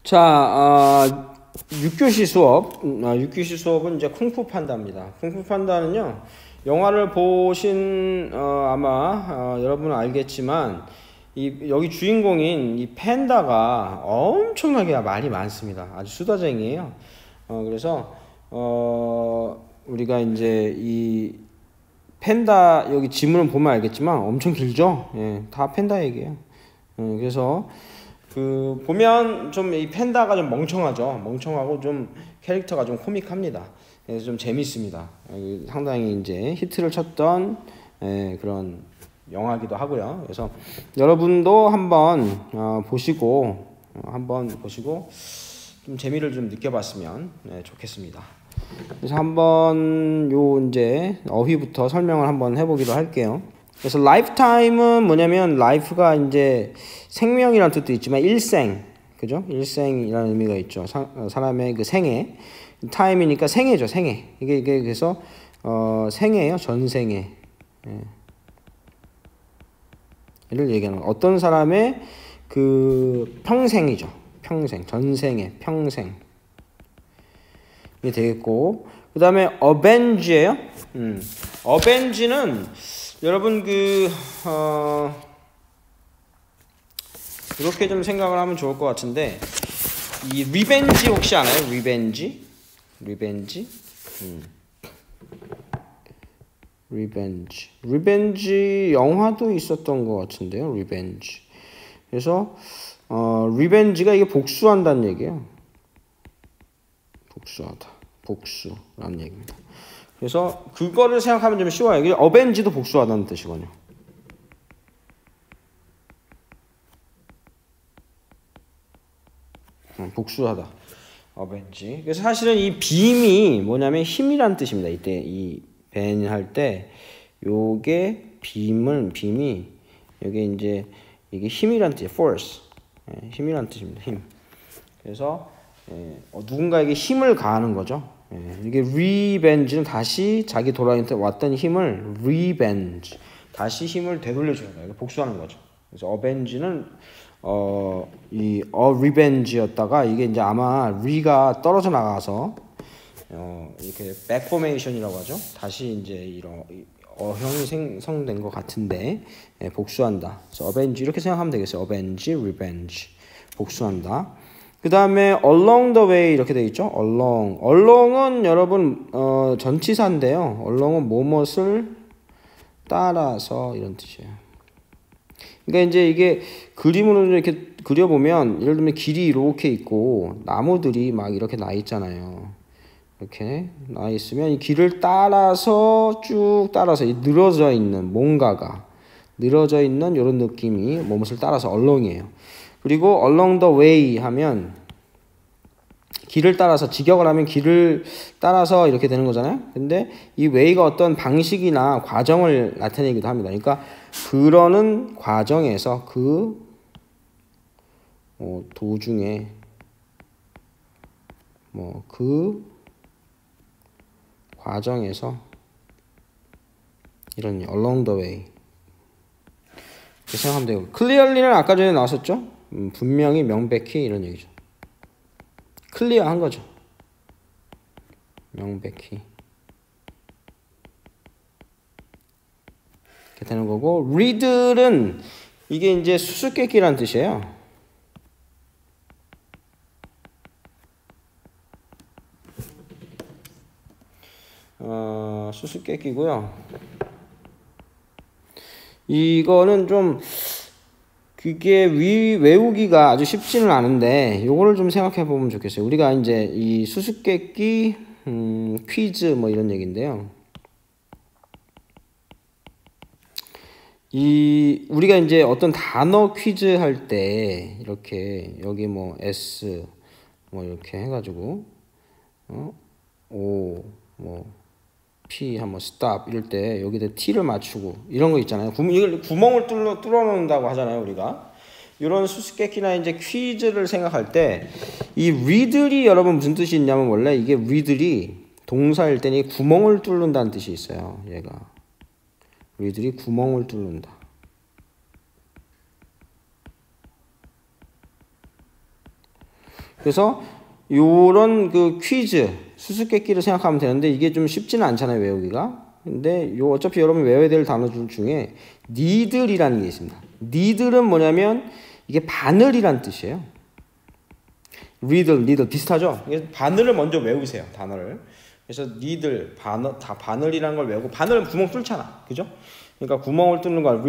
자, 6교시 수업. 6교시 수업은 이제 쿵푸 판다입니다. 쿵푸 판다는요, 영화를 보신 아마 여러분은 알겠지만 여기 주인공인 이 팬다가 엄청나게 말이 많습니다. 아주 수다쟁이에요. 그래서 우리가 이제 이 팬다 여기 지문을 보면 알겠지만 엄청 길죠. 예, 다 팬다 얘기예요. 그래서 보면 좀 이 팬다가 좀 멍청하죠. 멍청하고 좀 캐릭터가 좀 코믹합니다. 그래서 좀 재밌습니다. 상당히 이제 히트를 쳤던 그런 영화기도 하고요. 그래서 여러분도 한번 보시고 좀 재미를 좀 느껴봤으면 좋겠습니다. 그래서 한번 이제 어휘부터 설명을 한번 해보기로 할게요. 그래서 lifetime은 뭐냐면 life가 이제 생명이라는 뜻도 있지만 일생, 그죠? 일생이라는 의미가 있죠. 사람의 그 생애, time이니까 생애죠, 생애. 이게 그래서 생애예요, 전생애. 를 얘기하는 거. 어떤 사람의 그 평생이죠, 평생, 전생애, 평생. 이게 되겠고, 그 다음에 avenge예요. avenge는 여러분 이렇게 좀 생각을 하면 좋을 것 같은데, 이 revenge 혹시 아나요? revenge? revenge 영화도 있었던 것 같은데요. revenge. 그래서 revenge가 이게 복수한다는 얘기예요. 복수하다, 복수라는 얘기입니다. 그래서 그거를 생각하면 좀 쉬워요. 이게 avenge도 복수하다는 뜻이거든요. 복수하다, avenge. 그래서 사실은 이 빔이 뭐냐면 힘이란 뜻입니다. 이때 이 벤 할 때 요게 빔이 여기 이제 이게 힘이란 뜻이에요. force, 힘이란 뜻입니다. 힘. 그래서 누군가에게 힘을 가하는 거죠. 이게 revenge는 다시 자기 돌아왔던 힘을 revenge, 다시 힘을 되돌려주는 거예요. 복수하는 거죠. 그래서 avenge는 revenge였다가 이게 이제 아마 re가 떨어져 나가서 이렇게 back formation이라고 하죠. 다시 이제 이런 어형이 생성된 것 같은데 복수한다. 그래서 avenge 이렇게 생각하면 되겠어요. avenge, revenge, 복수한다. 그 다음에 along the way 이렇게 되어 있죠. along은 여러분 전치사인데요. along은 무엇을 따라서 이런 뜻이에요. 그러니까 이제 이게 그림으로 이렇게 그려보면 예를 들면 길이 이렇게 있고 나무들이 막 이렇게 나 있잖아요. 이렇게 나 있으면 이 길을 따라서 쭉 따라서 늘어져 있는 뭔가가 늘어져 있는 이런 느낌이 무엇을 따라서 along이에요. 그리고 along the way 하면 길을 따라서 직역을 하면 길을 따라서 이렇게 되는 거잖아요. 근데 이 way가 어떤 방식이나 과정을 나타내기도 합니다. 그러니까 그러는 과정에서 도중에 과정에서 이런 along the way 이렇게 생각하면 되고, clearly는 아까 전에 나왔었죠. 분명히, 명백히 이런 얘기죠. 클리어한 거죠. 명백히 이렇게 되는 거고, read는 이게 이제 수수께끼라는 뜻이에요. 수수께끼고요. 이거는 좀 그게 외우기가 아주 쉽지는 않은데 요거를 좀 생각해 보면 좋겠어요. 우리가 이제 이 수수께끼 퀴즈 뭐 이런 얘기인데요. 우리가 이제 어떤 단어 퀴즈 할 때 이렇게 여기 뭐 S 뭐 이렇게 해가지고 O 뭐 P 한번 stop 이럴 때 여기다 T를 맞추고 이런 거 있잖아요. 이걸 구멍을 뚫어놓는다고 하잖아요. 우리가 이런 수수께끼나 이제 퀴즈를 생각할 때 이 readly 여러분 무슨 뜻이 있냐면 원래 이게 readly 동사일 때는 구멍을 뚫는다는 뜻이 있어요. 얘가 readly 구멍을 뚫는다. 그래서 요런 그 퀴즈, 수수께끼를 생각하면 되는데 이게 좀 쉽지는 않잖아요, 외우기가. 근데 요 어차피 여러분이 외워야 될 단어들 중에 니들이라는 게 있습니다. 니들은 뭐냐면 이게 바늘이란 뜻이에요. 니들 비슷하죠? 바늘을 먼저 외우세요, 단어를. 그래서 니들, 바늘이라는 걸 외우고, 바늘은 구멍 뚫잖아, 그죠? 그러니까 구멍을 뚫는 거,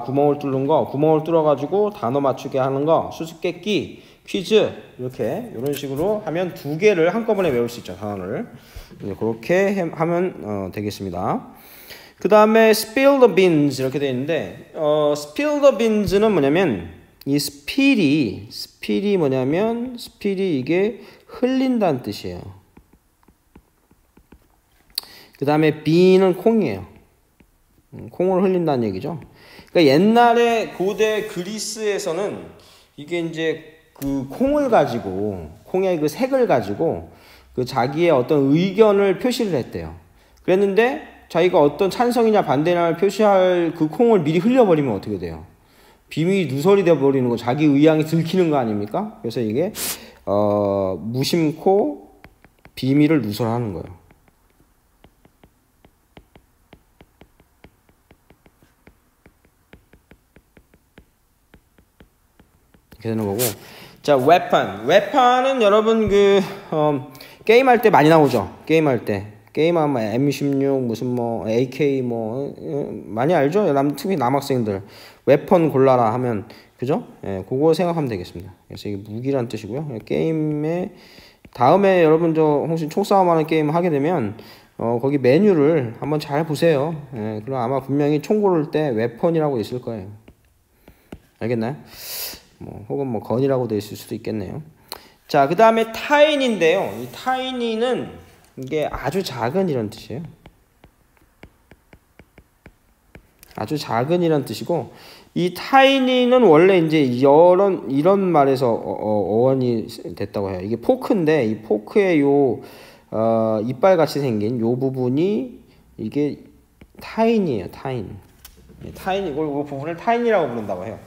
구멍을 뚫는 거, 구멍을 뚫어가지고 단어 맞추게 하는 거, 수수께끼, 퀴즈, 이렇게, 이런 식으로 하면 2개를 한꺼번에 외울 수 있죠, 단어를. 그렇게 하면 되겠습니다. 그 다음에 spill the beans 이렇게 되어 있는데, spill the beans는 뭐냐면, 이 spill이 뭐냐면, spill이 이게 흘린다는 뜻이에요. 그 다음에 bean은 콩이에요. 콩을 흘린다는 얘기죠. 그러니까 옛날에 고대 그리스에서는 이게 이제 그 콩을 가지고, 콩의 그 색을 가지고 그 자기의 어떤 의견을 표시를 했대요. 그랬는데 자기가 어떤 찬성이냐 반대냐를 표시할 그 콩을 미리 흘려버리면 어떻게 돼요? 비밀이 누설이 되어버리는 거, 자기 의향이 들키는 거 아닙니까? 그래서 이게 무심코 비밀을 누설하는 거예요. 이렇게 되는 거고. 자, 웨펀은 여러분 게임할 때 많이 나오죠. 게임할 때. 게임하면 M16 무슨 뭐 AK 뭐 많이 알죠? 특히 남학생들 웨펀 골라라 하면 그죠? 예, 그거 생각하면 되겠습니다. 그래서 이게 무기란 뜻이고요. 게임에 다음에 여러분 혹시 총싸움하는 게임 하게 되면 거기 메뉴를 한번 잘 보세요. 예, 그럼 아마 분명히 총 고를 때 웨펀이라고 있을 거예요. 알겠나요? 혹은 건이라고 되어 있을 수도 있겠네요. 자, 그 다음에 타이니인데요. 이 타이니는 이게 아주 작은 이런 뜻이에요. 아주 작은 이란 뜻이고, 이 타이니는 원래 이제 이런 말에서 어원이 됐다고 해요. 이게 포크인데, 이 포크의 이빨 같이 생긴 요 부분이 이게 타이니예요, 타이니. 타이니, 이 부분을 타이니라고 부른다고 해요.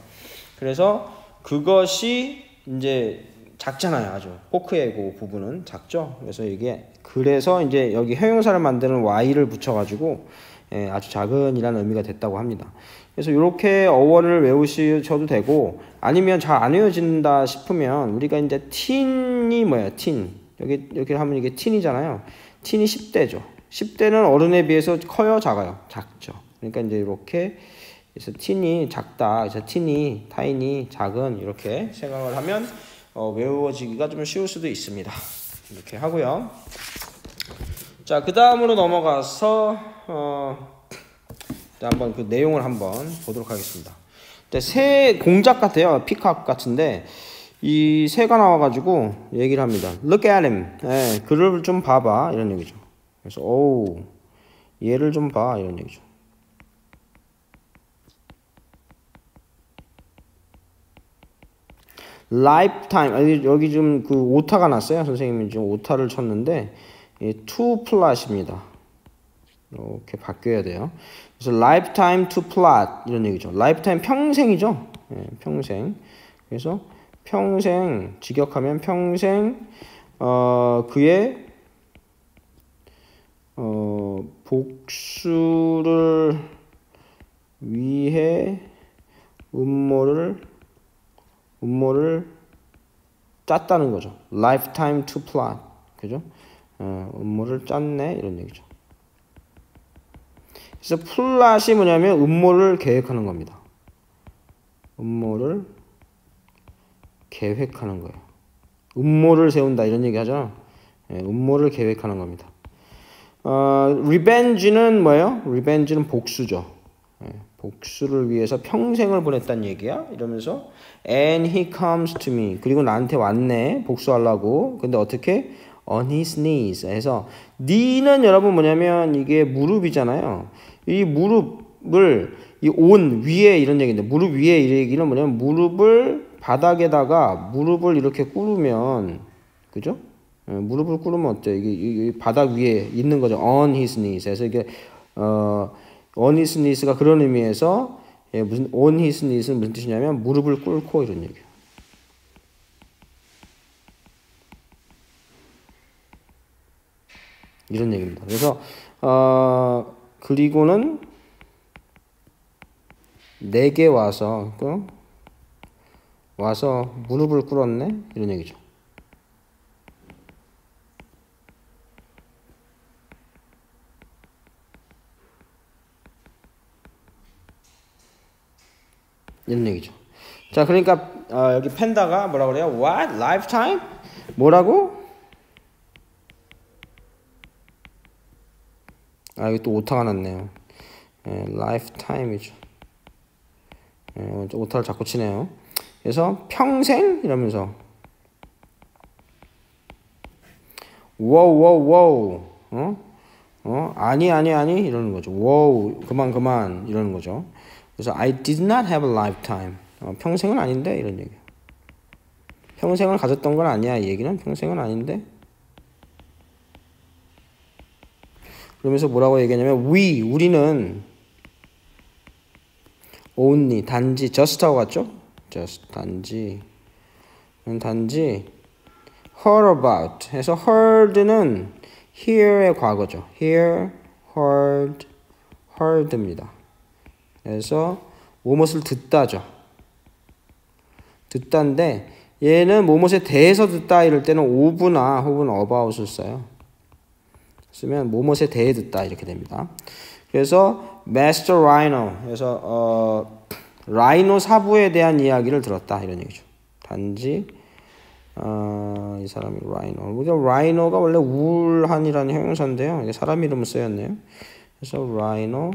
그래서 그것이 이제 작잖아요, 아주. 포크의 그 부분은 작죠. 그래서 이제 여기 형용사를 만드는 y를 붙여가지고 아주 작은이라는 의미가 됐다고 합니다. 그래서 이렇게 어원을 외우셔도 되고, 아니면 잘 안 외워진다 싶으면 우리가 이제 틴이 뭐예요? 틴. 여기 하면 이게 틴이잖아요. 틴이 10대죠. 10대는 어른에 비해서 커요, 작아요? 작죠. 그러니까 이제 이렇게 그래서 틴이 작다. 그래서 틴이 타이니 작은 이렇게 생각을 하면 외워지기가 좀 쉬울 수도 있습니다. 이렇게 하고요. 자, 그 다음으로 넘어가서 한번 그 내용을 한번 보도록 하겠습니다. 새 공작 같아요. 피카업 같은데 이 새가 나와가지고 얘기를 합니다. Look at him. 그를 좀 봐봐 이런 얘기죠. 그래서 얘를 좀 봐 이런 얘기죠. lifetime. 여기 좀 그 오타가 났어요. 선생님이 지금 오타를 쳤는데 to plot입니다. 이렇게 바뀌어야 돼요. 그래서 lifetime to plot 이런 얘기죠. lifetime 평생이죠. 평생. 그래서 평생 직역하면 평생 그의 복수를 위해 음모를 짰다는 거죠. lifetime to plot. 그죠? 음모를 짰네 이런 얘기죠. 그래서 플롯이 뭐냐면 음모를 계획하는 겁니다. 음모를 계획하는 거예요. 음모를 세운다 이런 얘기 하잖아. 음모를 계획하는 겁니다. revenge는 뭐예요? revenge는 복수죠. 복수를 위해서 평생을 보냈다는 얘기야. 이러면서 and he comes to me. 그리고 나한테 왔네. 복수하려고. 근데 어떻게? on his knees. 해서 knee는 여러분 뭐냐면 이게 무릎이잖아요. 이 무릎을 on 위에 이런 얘기인데 무릎 위에 이 얘기는 뭐냐면 무릎을 바닥에다가 무릎을 이렇게 꿇으면 그죠? 무릎을 꿇으면 어때요? 이게 바닥 위에 있는 거죠. on his knees. 그래서 이게 on his knees가 그런 의미에서 무슨 on his knees는 무슨 뜻이냐면 무릎을 꿇고 이런 얘기예요. 이런 얘기입니다. 그래서 그리고는 내게 와서 무릎을 꿇었네 이런 얘기죠. 이런 얘기죠. 자, 그러니까 여기 팬다가 뭐라고 그래요? What? Lifetime? 뭐라고? 여기 또 오타가 났네요. lifetime이죠. 오타를 자꾸 치네요. 그래서 평생 이러면서 wow 아니 이러는 거죠. wow 그만 이러는 거죠. 그래서 I did not have a lifetime. 평생은 아닌데 이런 얘기. 평생을 가졌던 건 아니야. 이 얘기는 평생은 아닌데. 그러면서 뭐라고 얘기하냐면 우리는 only 단지 just하고 같죠? just 단지 heard about 해서 heard는 hear의 과거죠. heard입니다. 그래서 무엇을 듣다죠. 듣다인데 얘는 무엇에 대해서 듣다 이럴 때는 of나 혹은 about을 써요. 쓰면 무엇에 대해 듣다 이렇게 됩니다. 그래서 Master Rhino 그래서 라이노 사부에 대한 이야기를 들었다 이런 얘기죠. 단지 이 사람이 라이노. 라이노가 원래 우울한이라는 형용사인데요. 이게 사람 이름을 쓰였네요. 그래서 라이노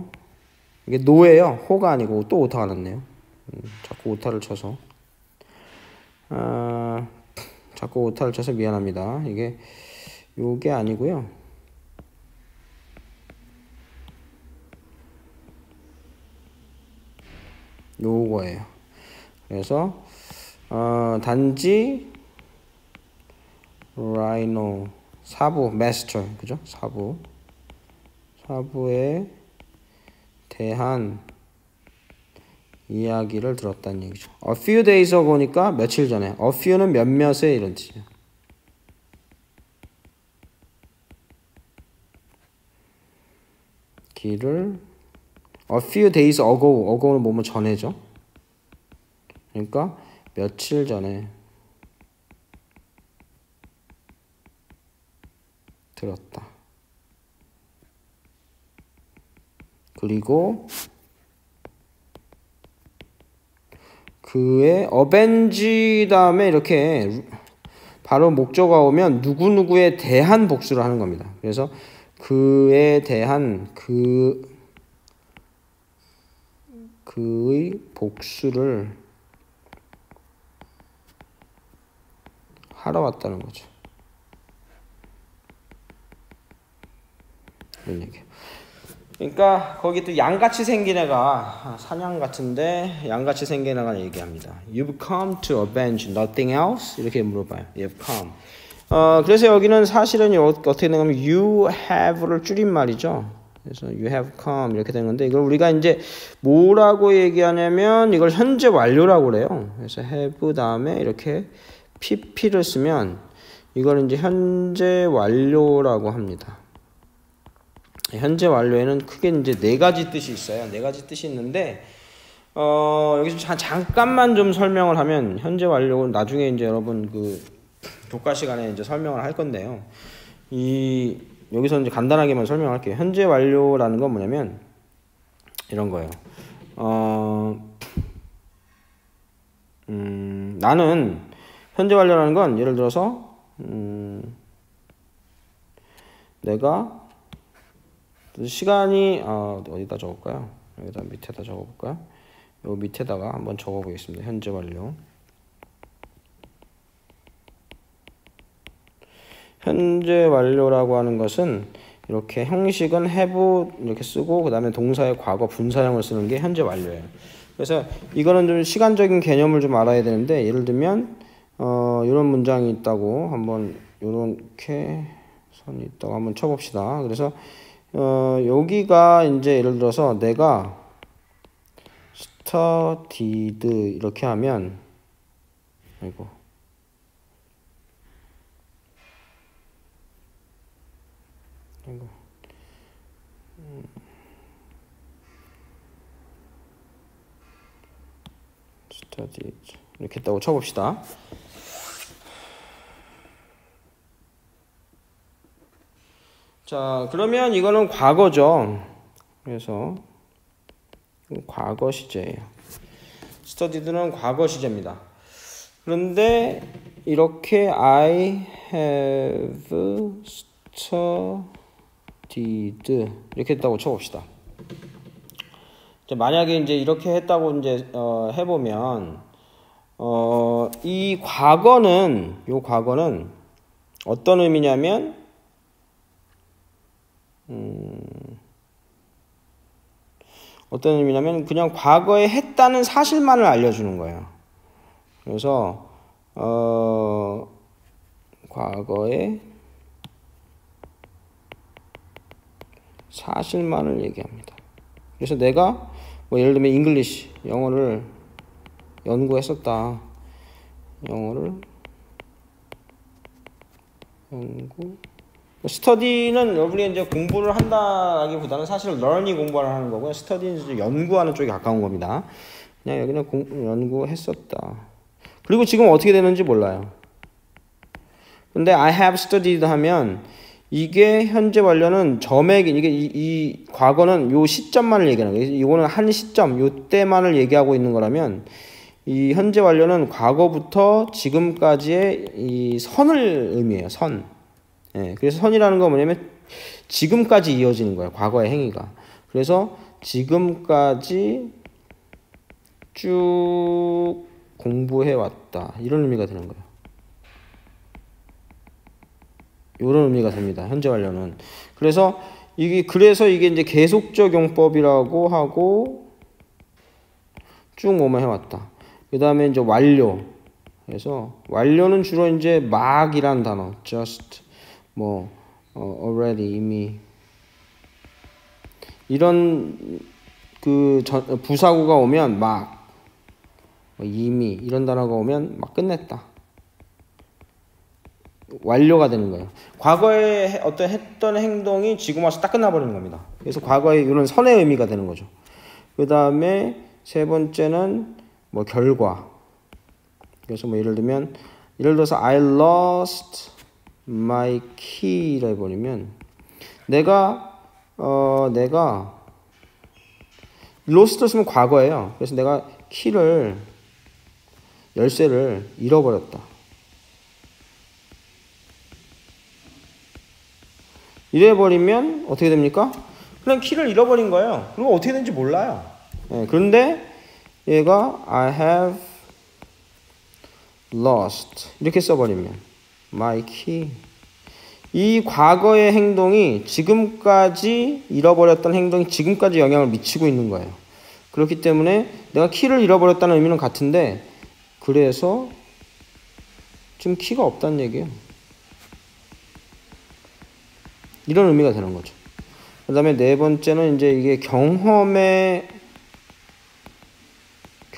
이게 노예요. 호가 아니고 또 오타가 났네요. 자꾸 오타를 쳐서 미안합니다. 요게 아니고요. 요거예요. 그래서 단지 라이노 사부 마스터 그죠? 사부에 대한 이야기를 들었다는 얘기죠. A few days ago니까 며칠 전에. A few는 몇몇에 이런 뜻이에요. A few days ago는 뭐뭐 전에죠. 그러니까 며칠 전에 들었다. 그리고 그의 avenge 다음에 이렇게 바로 목적어가 오면 누구누구에 대한 복수를 하는 겁니다. 그래서 그에 대한 그의 복수를 하러 왔다는 거죠. 이런 얘기예요. 그러니까 거기 또 양같이 생긴 애가 사냥 같은데 양같이 생긴 애가 얘기합니다. You've come to avenge nothing else? 이렇게 물어봐요. You've come. 그래서 여기는 사실은 어떻게 되냐면 you have를 줄임말이죠. 그래서 you have come 이렇게 되는 건데 이걸 우리가 이제 뭐라고 얘기하냐면 이걸 현재 완료라고 그래요. 그래서 have 다음에 이렇게 pp를 쓰면 이걸 이제 현재 완료라고 합니다. 현재 완료에는 크게 이제 네 가지 뜻이 있어요. 네 가지 뜻이 있는데 여기서 잠깐만 좀 설명을 하면 현재 완료는 나중에 이제 여러분 그 교과 시간에 이제 설명을 할 건데요. 여기서 이제 간단하게만 설명할게요. 현재 완료라는 건 뭐냐면 이런 거예요. 나는 현재 완료라는 건 예를 들어서 내가 시간이 어디다 적을까요? 여기다 밑에다 적어볼까요? 요 밑에다가 한번 적어보겠습니다. 현재 완료. 현재 완료라고 하는 것은 이렇게 형식은 have 이렇게 쓰고 그 다음에 동사의 과거 분사형을 쓰는 게 현재 완료예요. 그래서 이거는 좀 시간적인 개념을 좀 알아야 되는데 예를 들면 이런 문장이 있다고 한번 이렇게 선이 있다고 한번 쳐봅시다. 그래서 여기가 이제 예를 들어서 내가 studied 이렇게 하면 이거. studied 이렇게 했다고 쳐봅시다. 자, 그러면 이거는 과거죠. 그래서 과거 시제예요. studied는 과거 시제입니다. 그런데 이렇게 I have studied 이렇게 했다고 쳐봅시다. 만약에 이제 이렇게 했다고 이제 해보면 이 과거는 요 과거는 어떤 의미냐면 어떤 의미냐면 그냥 과거에 했다는 사실만을 알려주는 거예요. 그래서 과거에 사실만을 얘기합니다. 그래서 내가 뭐 예를 들면 English 영어를 연구했었다. 영어를 연구 스터디는 여러분이 이제 공부를 한다기보다는 사실 learn이 공부를 하는 거고요. 스터디는 이제 연구하는 쪽에 가까운 겁니다. 그냥 여기는 연구했었다. 그리고 지금 어떻게 되는지 몰라요. 근데 I have studied 하면 이게 현재 완료는 점액 이게 이 과거는 요 시점만을 얘기하는 거예요. 이거는 한 시점 요 때만을 얘기하고 있는 거라면 이 현재 완료는 과거부터 지금까지의 이 선을 의미해요. 선. 예, 그래서 선이라는 건 뭐냐면 지금까지 이어지는 거예요. 과거의 행위가. 그래서 지금까지 쭉 공부해 왔다. 이런 의미가 되는 거예요. 이런 의미가 됩니다. 현재 완료는. 그래서 이게 이제 계속적 용법이라고 하고 쭉 뭐만 해왔다. 그 다음에 이제 완료. 그래서 완료는 주로 이제 막이란 단어, just, already, 이미 이런 부사구가 오면 막, 이미 이런 단어가 오면 막 끝냈다. 완료가 되는 거예요. 과거에 어떤 했던 행동이 지금 와서 딱 끝나버리는 겁니다. 그래서 과거에 이런 선의 의미가 되는 거죠. 그 다음에 세 번째는 결과. 그래서 예를 들어서 I lost my key라 해버리면 내가 lost를 쓰면 과거예요. 그래서 내가 열쇠를 잃어버렸다. 이래버리면 어떻게 됩니까? 그냥 키를 잃어버린 거예요. 그리고 어떻게 되는지 몰라요. 네, 그런데 얘가 I have lost 이렇게 써버리면 my key 이 과거의 행동이 지금까지 잃어버렸던 행동이 지금까지 영향을 미치고 있는 거예요. 그렇기 때문에 내가 키를 잃어버렸다는 의미는 같은데 그래서 지금 키가 없다는 얘기예요. 이런 의미가 되는 거죠. 그 다음에 네 번째는 이제 이게 경험의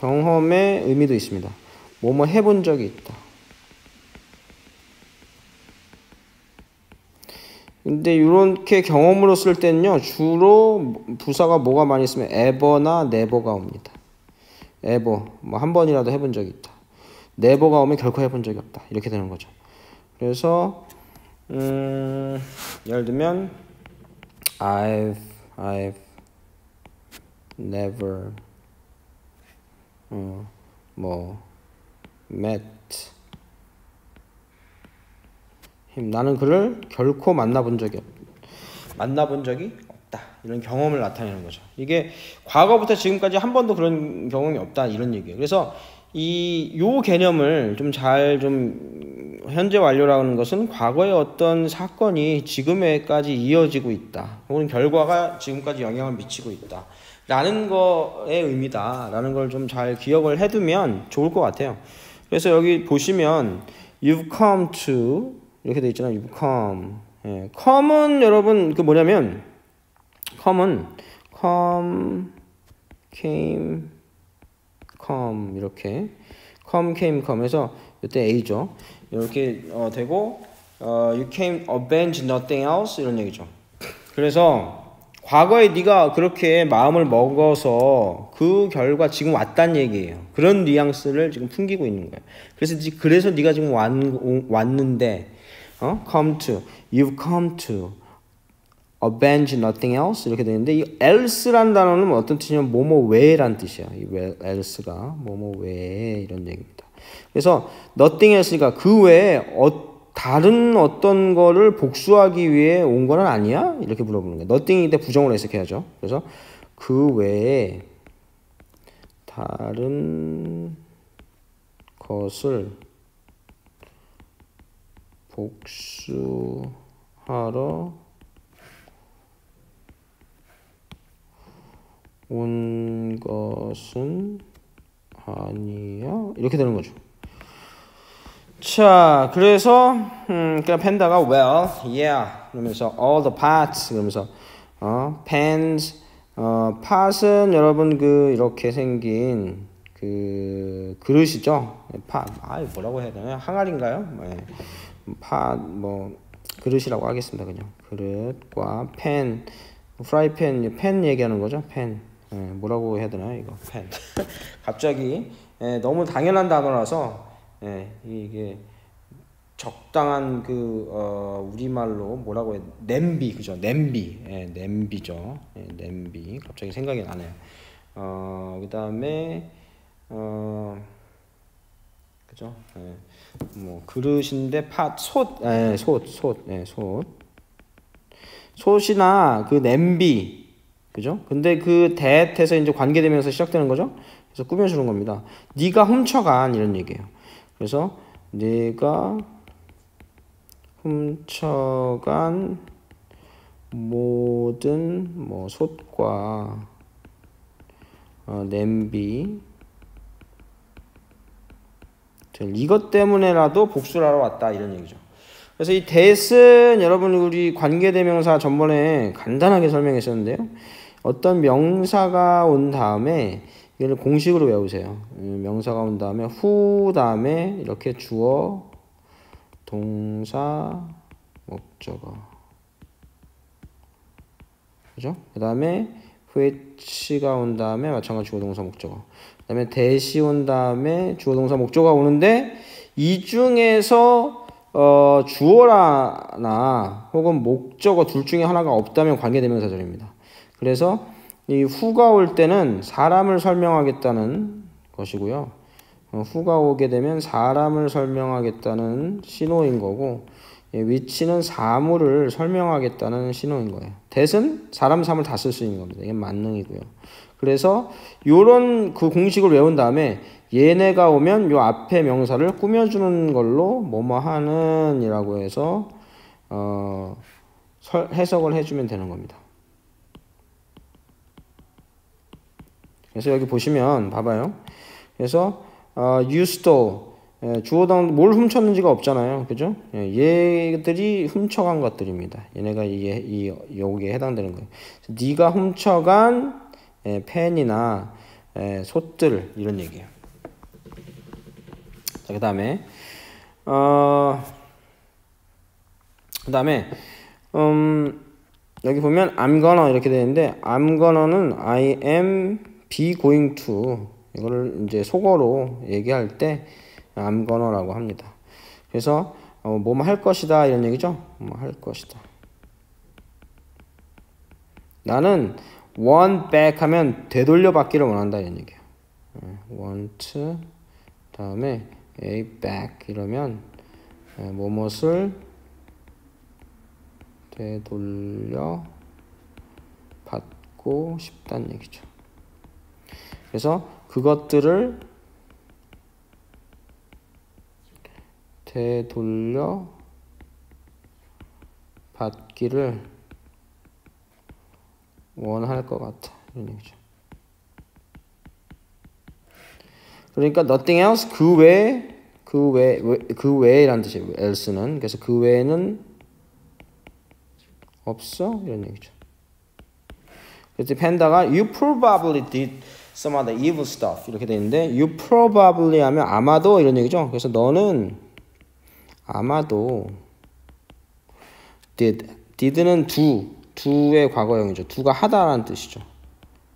의미도 있습니다. 뭐뭐 해본 적이 있다. 근데 이렇게 경험으로 쓸 때는요, 주로 부사가 뭐가 많이 있으면 ever나 never가 옵니다. ever, 한 번이라도 해본 적이 있다. never가 오면 결코 해본 적이 없다. 이렇게 되는 거죠. 그래서 예를 들면 I've never met him. 나는 그를 결코 만나본 적이 없다. 이런 경험을 나타내는 거죠. 이게 과거부터 지금까지 한 번도 그런 경험이 없다 이런 얘기예요. 그래서 요 개념을 현재 완료라는 것은 과거의 어떤 사건이 지금에까지 이어지고 있다. 혹은 결과가 지금까지 영향을 미치고 있다. 라는 거의 의미다. 라는 걸 좀 잘 기억을 해두면 좋을 것 같아요. 그래서 여기 보시면 You've come to 이렇게 돼 있잖아요. You've come. 예. come은 여러분 뭐냐면 come은 came, 이렇게 come, came, 해서 이때 A죠. 이렇게 되고 you came avenge nothing else 이런 얘기죠. 그래서 과거에 네가 그렇게 마음을 먹어서 그 결과 지금 왔단 얘기예요. 그런 뉘앙스를 지금 풍기고 있는 거예요. 그래서 네가 지금 왔는데 come to, you've come to avenge nothing else 이렇게 되는데 이 else라는 단어는 어떤 뜻이냐면 뭐뭐 외라는 뜻이야. 이 else가 뭐뭐 외 이런 얘기입니다. 그래서 nothing else가 그 외에 다른 어떤 거를 복수하기 위해 온 건 아니야? 이렇게 물어보는 거예요. nothing인데 부정을 해석해야죠. 그래서 그 외에 다른 것을 복수하러 온 것은 아니야? 이렇게 되는 거죠. 자, 그래서 그냥 팬다가 well, yeah 그러면서 all the parts 그러면서 pans 팟은 여러분 그 이렇게 생긴 그 그릇이죠. 뭐라고 해야 되나요? 항아리인가요? 네. 팟 뭐 그릇이라고 하겠습니다. 그냥 그릇과 팬, 프라이팬, 팬 얘기하는 거죠. 팬. 뭐라고 해야 되나요? 이거 팬. 갑자기 너무 당연한 단어라서 이게 적당한 그 우리말로 뭐라고 해? 냄비 그죠? 냄비. 냄비죠. 냄비. 갑자기 생각이 나네요. 그다음에 그죠? 뭐 그릇인데 솥이나 그 냄비 그죠? 근데 그 that에서 이제 관계되면서 시작되는 거죠. 그래서 꾸며주는 겁니다. 네가 훔쳐간 이런 얘기예요. 그래서 네가 훔쳐간 모든 뭐 솥과 냄비 이것 때문에라도 복수를 하러 왔다 이런 얘기죠. 그래서 이 that은 여러분 우리 관계대명사 전번에 간단하게 설명했었는데요. 어떤 명사가 온 다음에 이걸 공식으로 외우세요. 명사가 온 다음에 who 다음에 이렇게 주어, 동사, 목적어. 그죠? 그 다음에 which가 온 다음에 마찬가지 주어, 동사, 목적어. 그 다음에 that이 온 다음에 주어, 동사, 목적어가 오는데 이 중에서 주어나 혹은 목적어 둘 중에 하나가 없다면 관계대명사절입니다. 그래서 이 who가 올 때는 사람을 설명하겠다는 것이고요. who가 오게 되면 사람을 설명하겠다는 신호인 거고 which는 사물을 설명하겠다는 신호인 거예요. that은 사람, 사물 다 쓸 수 있는 겁니다. 이게 만능이고요. 그래서 요런 그 공식을 외운 다음에 얘네가 오면 요 앞에 명사를 꾸며주는 걸로 뭐뭐 하는 이라고 해서 해석을 해주면 되는 겁니다. 그래서 여기 보시면 봐봐요. 그래서 you stole 주어당 뭘 훔쳤는지가 없잖아요. 그죠? 얘들이 훔쳐간 것들입니다. 얘네가 여기에 해당되는 거예요. 네가 훔쳐간 펜이나 솥들 이런 얘기예요. 자, 그다음에 여기 보면 I'm gonna 이렇게 되는데 I'm gonna는 I am be going to 이거를 이제 속어로 얘기할 때 I'm gonna라고 합니다. 그래서 뭐뭐 할 것이다 이런 얘기죠. 뭐 할 것이다. 나는 want back 하면 되돌려 받기를 원한다 이런 얘기예요. want 다음에 a back 이러면 무엇을 되돌려 받고 싶다는 얘기죠. 그래서 그것들을 되돌려 받기를 원할 것 같아 이런 얘기죠. 그러니까 nothing else 그 외에라는 뜻이에요. else는 그래서 그 외에는 없어 이런 얘기죠. 그래서 펜다가 you probably did some of the evil stuff 이렇게 돼 있는데 you probably 하면 아마도 이런 얘기죠. 그래서 너는 아마도 did는 do의 과거형이죠. do가 하다라는 뜻이죠.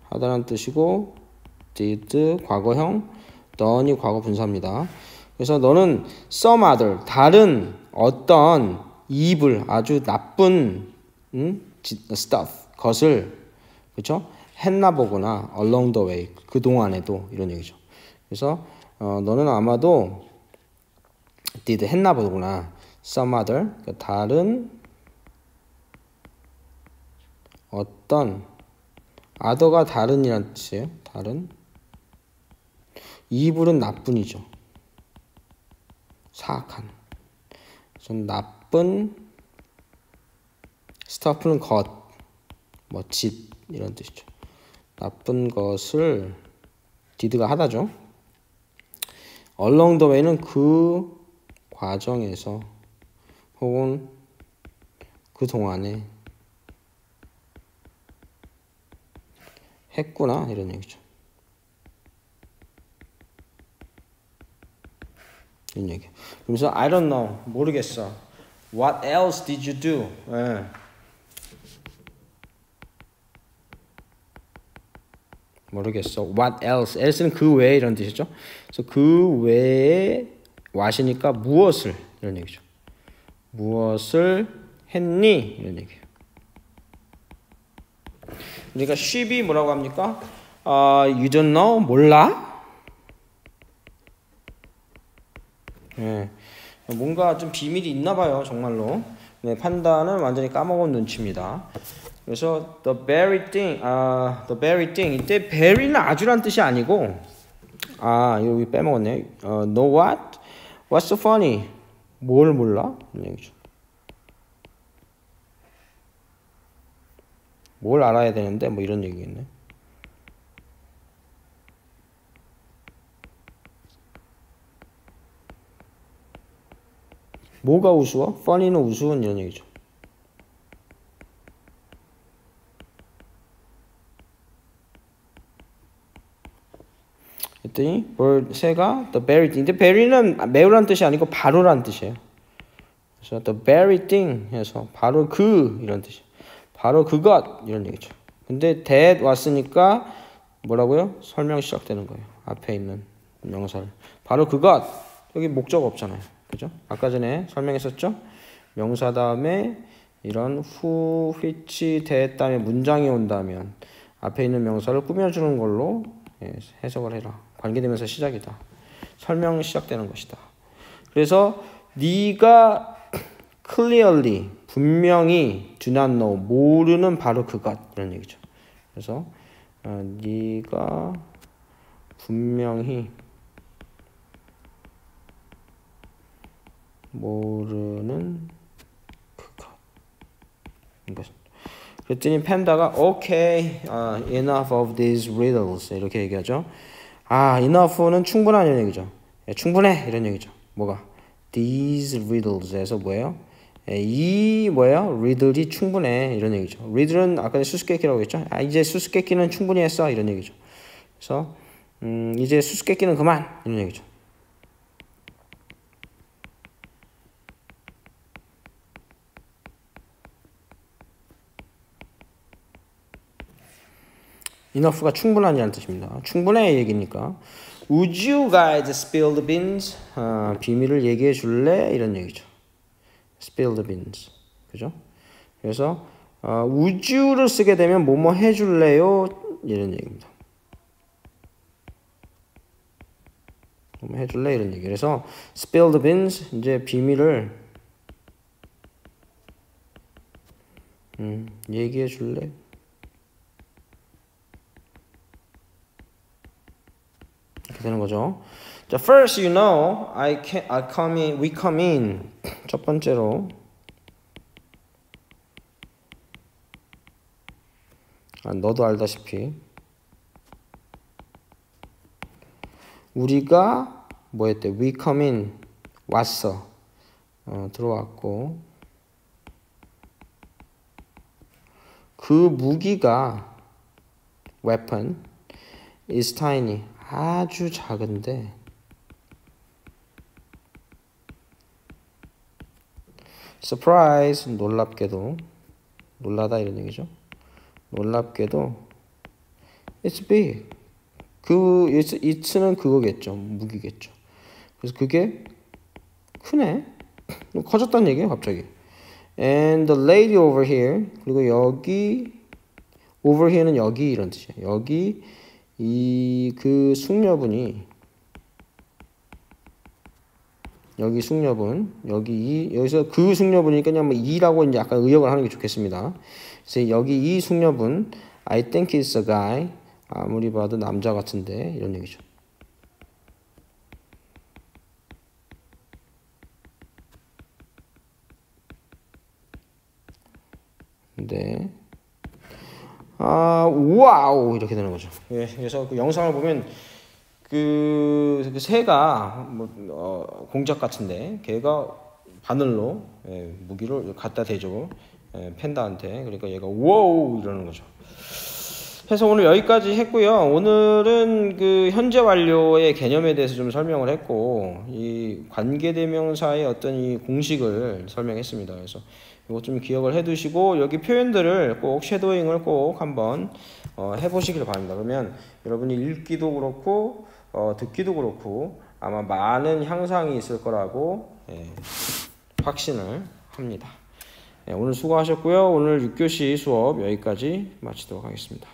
하다라는 뜻이고 did 과거형, done이 과거 분사입니다. 그래서 너는 some other 다른 어떤 evil 아주 나쁜 stuff 것을 그렇죠? 했나 보구나 along the way 그 동안에도 이런 얘기죠. 그래서 너는 아마도 did 했나 보구나 some other 그러니까 다른 어떤 other가 다른이란 뜻이에요. 다른 evil은 나쁜이죠. 사악한. 좀 나쁜 stuff는 것, 뭐 짓 이런 뜻이죠. 나쁜 것을 did가 하다죠. along the way는 그 과정에서 혹은 그 동안에 했구나 이런 얘기죠. 이런 얘기. 그러면서 I don't know 모르겠어. What else did you do? 예. 모르겠어. What else? else는 그 외에 이런 뜻이죠. 그래서 그 외에 what이니까 무엇을 이런 얘기죠. 무엇을 했니? 이런 얘기예요. 그러니까 she'이 뭐라고 합니까? You don't know? 몰라? 네. 뭔가 좀 비밀이 있나 봐요, 정말로. 네, 판단은 완전히 까먹은 눈치입니다. 그래서 the very thing 이때 very는 아주란 뜻이 아니고 여기 빼먹었네. know what? What's so funny? 뭘 몰라? 이런 얘기죠. 뭘 알아야 되는데 뭐 이런 얘기겠네. 뭐가 우스워? funny는 우스운 이런 얘기죠. 했더니 새가 the very thing. 근데 very는 매우란 뜻이 아니고 바로란 뜻이에요. 그래서 the very thing 해서 바로 그 이런 뜻이에요. 바로 그것 이런 얘기죠. 근데 that 왔으니까 뭐라고요? 설명 시작되는 거예요. 앞에 있는 명사를. 바로 그것. 여기 목적 없잖아요. 그죠? 아까 전에 설명했었죠? 명사 다음에 이런 who, which, that 다음에 문장이 온다면 앞에 있는 명사를 꾸며주는 걸로 해석을 해라. 관계대명사 시작이다. 설명 시작되는 것이다. 그래서 네가 clearly 분명히 do not know 모르는 바로 그것 이런 얘기죠. 그래서 네가 분명히 모르는 그것 이것입니다. 그랬더니 팬다가 okay, enough of these riddles 이렇게 얘기하죠. enough는 충분한 이런 얘기죠. 충분해 이런 얘기죠. 뭐가? these riddles에서 뭐예요? 이 뭐예요? riddle이 충분해 이런 얘기죠. riddle은 아까 수수께끼라고 했죠. 이제 수수께끼는 충분히 했어 이런 얘기죠. 그래서 이제 수수께끼는 그만 이런 얘기죠. enough가 충분하냐는 뜻입니다. 충분해 얘기니까. Would you guys spill the beans? 비밀을 얘기해 줄래? 이런 얘기죠. spill the beans. 그죠? 그래서 would you를 쓰게 되면 뭐뭐 해 줄래요? 이런 얘기입니다. 뭐뭐 해 줄래? 이런 얘기. 그래서 spill the beans 이제 비밀을 얘기해 줄래? 이렇게 되는 거죠. 자, first you know, we come in. 첫 번째로 너도 알다시피 우리가 뭐 했대? we come in 왔어. 들어왔고 그 무기가 weapon is tiny 아주 작은데 surprise 놀랍게도 놀라다 이런 얘기죠. 놀랍게도 it's big. it's는 그거겠죠. 무기겠죠. 그래서 그게 크네. 커졌다는 얘기예요, 갑자기. And the lady over here. 그리고 여기 over here는 여기 이런 뜻이에요. 여기 그 숙녀분이 여기 숙녀분 여기서 그 숙녀분이니까 그냥 뭐 이라고 이제 약간 의역을 하는 게 좋겠습니다. 그래서 여기 이 숙녀분 I think it's a guy. 아무리 봐도 남자 같은데 이런 얘기죠. 네. 와우 이렇게 되는 거죠. 예, 그래서 그 영상을 보면 그 새가 공작 같은데 걔가 바늘로 무기를 갖다 대죠. 팬다한테. 그러니까 얘가 와우 이러는 거죠. 그래서 오늘 여기까지 했고요. 오늘은 그 현재 완료의 개념에 대해서 좀 설명을 했고 이 관계대명사의 어떤 이 공식을 설명했습니다. 그래서 이거 좀 기억을 해두시고 여기 표현들을 꼭 쉐도잉을 꼭 한번 해보시길 바랍니다. 그러면 여러분이 읽기도 그렇고 듣기도 그렇고 아마 많은 향상이 있을 거라고 확신을 합니다. 오늘 수고하셨고요. 오늘 6교시 수업 여기까지 마치도록 하겠습니다.